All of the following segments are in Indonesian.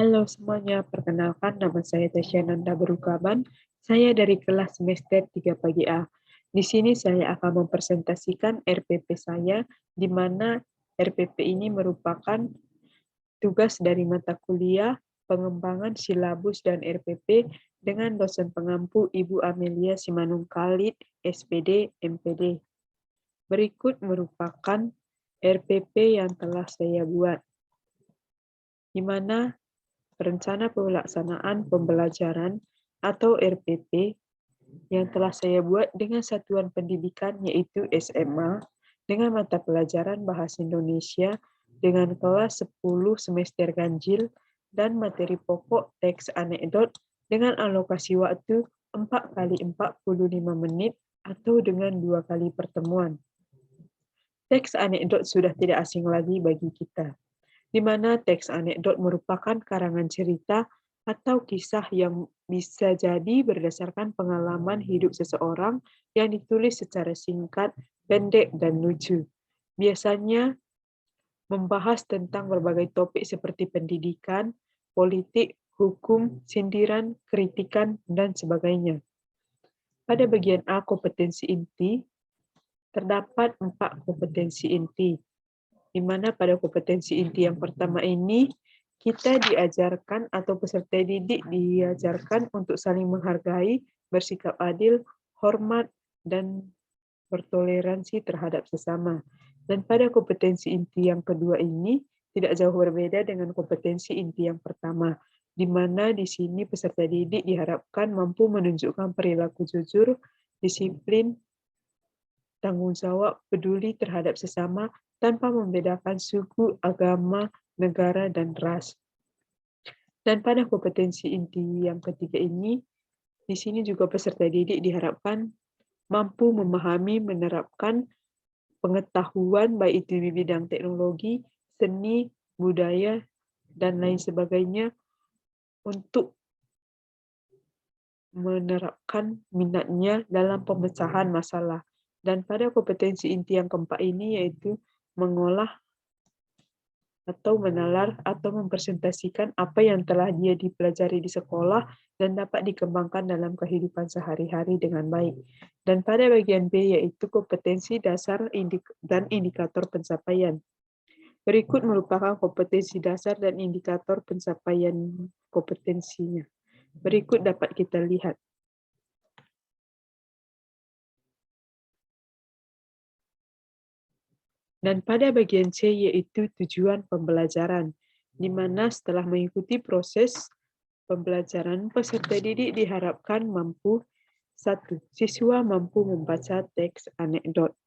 Halo semuanya, perkenalkan nama saya Tasyananda Berukaban. Saya dari kelas semester 3 pagi A. Di sini saya akan mempresentasikan RPP saya, di mana RPP ini merupakan tugas dari mata kuliah pengembangan silabus dan RPP dengan dosen pengampu Ibu Amelia Simanung Khalid, SPD, MPD. Berikut merupakan RPP yang telah saya buat, di mana Rencana Pelaksanaan Pembelajaran atau RPP yang telah saya buat dengan satuan pendidikan yaitu SMA dengan mata pelajaran Bahasa Indonesia dengan kelas 10 semester ganjil dan materi pokok teks anekdot dengan alokasi waktu 4 kali 45 menit atau dengan 2 kali pertemuan. Teks anekdot sudah tidak asing lagi bagi kita, di mana teks anekdot merupakan karangan cerita atau kisah yang bisa jadi berdasarkan pengalaman hidup seseorang yang ditulis secara singkat, pendek, dan lucu. Biasanya membahas tentang berbagai topik seperti pendidikan, politik, hukum, sindiran, kritikan, dan sebagainya. Pada bagian A, kompetensi inti, terdapat 4 kompetensi inti, di mana pada kompetensi inti yang pertama ini kita diajarkan atau peserta didik diajarkan untuk saling menghargai, bersikap adil, hormat, dan bertoleransi terhadap sesama. Dan pada kompetensi inti yang kedua ini tidak jauh berbeda dengan kompetensi inti yang pertama, di mana di sini peserta didik diharapkan mampu menunjukkan perilaku jujur, disiplin, tanggung jawab, peduli terhadap sesama tanpa membedakan suku, agama, negara, dan ras. Dan pada kompetensi inti yang ketiga ini, di sini juga peserta didik diharapkan mampu memahami, menerapkan pengetahuan baik itu di bidang teknologi, seni, budaya, dan lain sebagainya untuk menerapkan minatnya dalam pemecahan masalah. Dan pada kompetensi inti yang keempat ini yaitu mengolah atau menalar atau mempresentasikan apa yang telah dia dipelajari di sekolah dan dapat dikembangkan dalam kehidupan sehari-hari dengan baik. Dan pada bagian B yaitu kompetensi dasar dan indikator pencapaian. Berikut merupakan kompetensi dasar dan indikator pencapaian kompetensinya. Berikut dapat kita lihat. Dan pada bagian C yaitu tujuan pembelajaran, di mana setelah mengikuti proses pembelajaran, peserta didik diharapkan mampu 1. Siswa mampu membaca teks anekdot.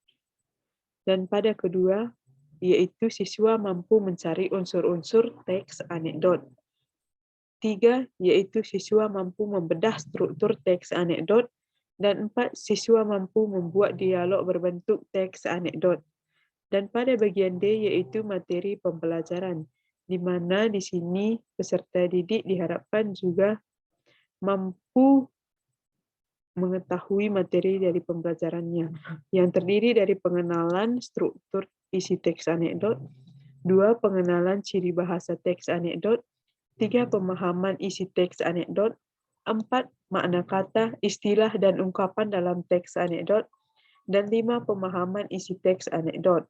Dan pada kedua, yaitu siswa mampu mencari unsur-unsur teks anekdot. 3. Yaitu siswa mampu membedah struktur teks anekdot. Dan 4. Siswa mampu membuat dialog berbentuk teks anekdot. Dan pada bagian D yaitu materi pembelajaran, di mana di sini peserta didik diharapkan juga mampu mengetahui materi dari pembelajarannya, yang terdiri dari pengenalan struktur isi teks anekdot, 2. Pengenalan ciri bahasa teks anekdot, 3. Pemahaman isi teks anekdot, 4. Makna kata, istilah, dan ungkapan dalam teks anekdot, dan 5. Pemahaman isi teks anekdot.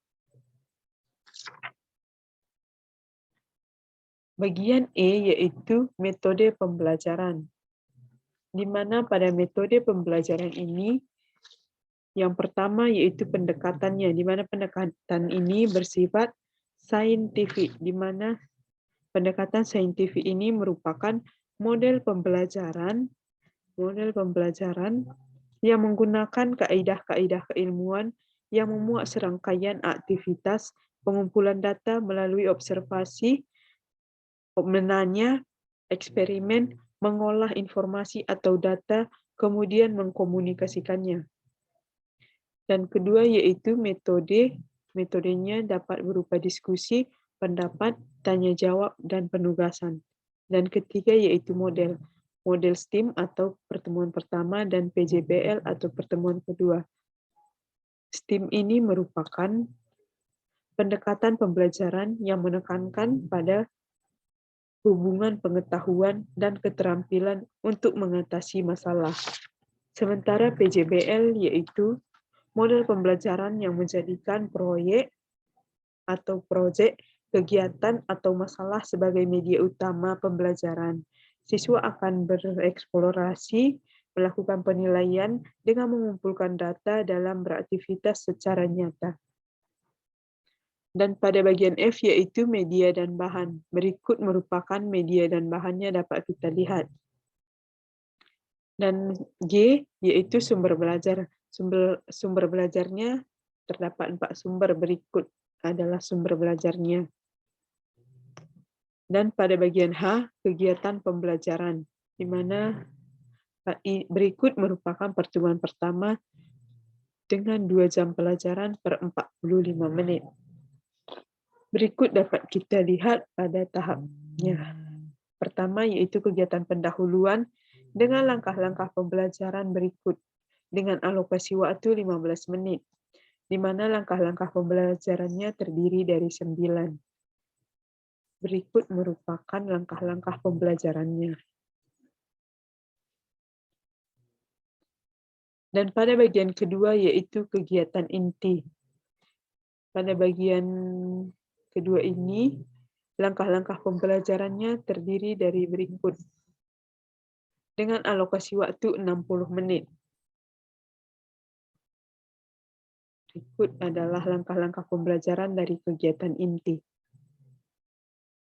Bagian E yaitu metode pembelajaran, di mana pada metode pembelajaran ini yang pertama yaitu pendekatannya, di mana pendekatan ini bersifat saintifik, di mana pendekatan saintifik ini merupakan model pembelajaran yang menggunakan kaidah-kaidah keilmuan yang memuat serangkaian aktivitas pengumpulan data melalui observasi, menanya, eksperimen, mengolah informasi atau data, kemudian mengkomunikasikannya. Dan kedua yaitu metodenya dapat berupa diskusi, pendapat, tanya jawab, dan penugasan. Dan ketiga yaitu model STEAM atau pertemuan pertama dan PJBL atau pertemuan kedua. STEAM ini merupakan pendekatan pembelajaran yang menekankan pada hubungan pengetahuan, dan keterampilan untuk mengatasi masalah. Sementara PJBL yaitu model pembelajaran yang menjadikan proyek atau proyek, kegiatan atau masalah sebagai media utama pembelajaran. Siswa akan bereksplorasi, melakukan penilaian dengan mengumpulkan data dalam beraktivitas secara nyata. Dan pada bagian F yaitu media dan bahan. Berikut merupakan media dan bahannya dapat kita lihat. Dan G yaitu sumber belajar. Sumber belajarnya terdapat 4 sumber, berikut adalah sumber belajarnya. Dan pada bagian H, kegiatan pembelajaran, di mana berikut merupakan pertemuan pertama dengan 2 jam pelajaran per 45 menit. Berikut dapat kita lihat pada tahapnya. Pertama yaitu kegiatan pendahuluan dengan langkah-langkah pembelajaran berikut dengan alokasi waktu 15 menit, di mana langkah-langkah pembelajarannya terdiri dari 9. Berikut merupakan langkah-langkah pembelajarannya. Dan pada bagian kedua yaitu kegiatan inti. Pada bagian kedua ini, langkah-langkah pembelajarannya terdiri dari berikut. Dengan alokasi waktu 60 menit. Berikut adalah langkah-langkah pembelajaran dari kegiatan inti.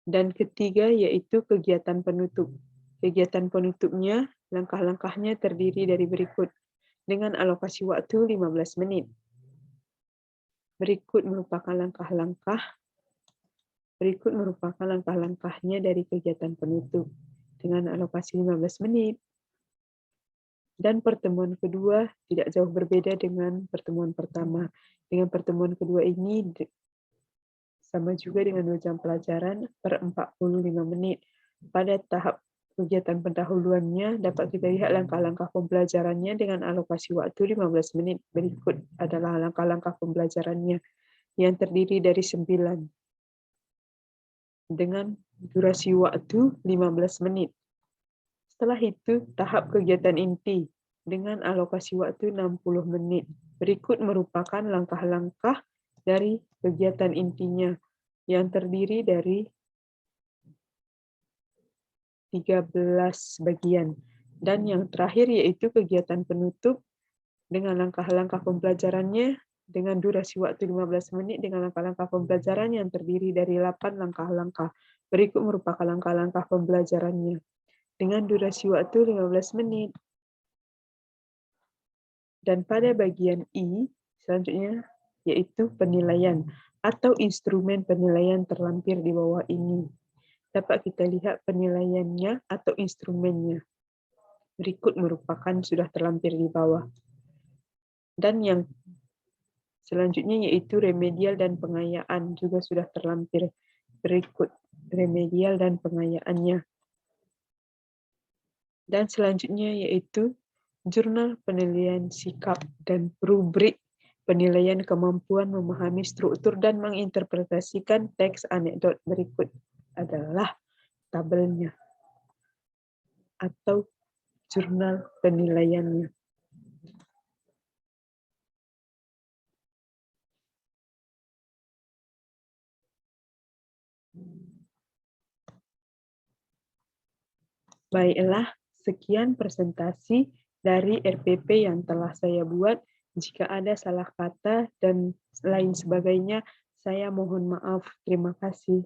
Dan ketiga yaitu kegiatan penutup. Kegiatan penutupnya, langkah-langkahnya terdiri dari berikut. Dengan alokasi waktu 15 menit. Berikut merupakan langkah-langkahnya dari kegiatan penutup dengan alokasi 15 menit. Dan pertemuan kedua tidak jauh berbeda dengan pertemuan pertama. Dengan pertemuan kedua ini sama juga dengan 2 jam pelajaran per 45 menit. Pada tahap kegiatan pendahuluannya dapat kita lihat langkah-langkah pembelajarannya dengan alokasi waktu 15 menit. Berikut adalah langkah-langkah pembelajarannya yang terdiri dari 9 dengan durasi waktu 15 menit. Setelah itu tahap kegiatan inti dengan alokasi waktu 60 menit. Berikut merupakan langkah-langkah dari kegiatan intinya yang terdiri dari 13 bagian. Dan yang terakhir yaitu kegiatan penutup dengan langkah-langkah pembelajarannya dengan durasi waktu 15 menit dengan langkah-langkah pembelajaran yang terdiri dari 8 langkah-langkah. Berikut merupakan langkah-langkah pembelajarannya dengan durasi waktu 15 menit. Dan pada bagian I selanjutnya yaitu penilaian atau instrumen penilaian terlampir di bawah ini. Dapat kita lihat penilaiannya atau instrumennya. Berikut merupakan sudah terlampir di bawah. Dan yang selanjutnya yaitu remedial dan pengayaan juga sudah terlampir. Berikut remedial dan pengayaannya. Dan selanjutnya yaitu jurnal penilaian sikap dan rubrik penilaian kemampuan memahami struktur dan menginterpretasikan teks anekdot. Berikut adalah tabelnya atau jurnal penilaiannya. Baiklah, sekian presentasi dari RPP yang telah saya buat. Jika ada salah kata dan lain sebagainya, saya mohon maaf. Terima kasih.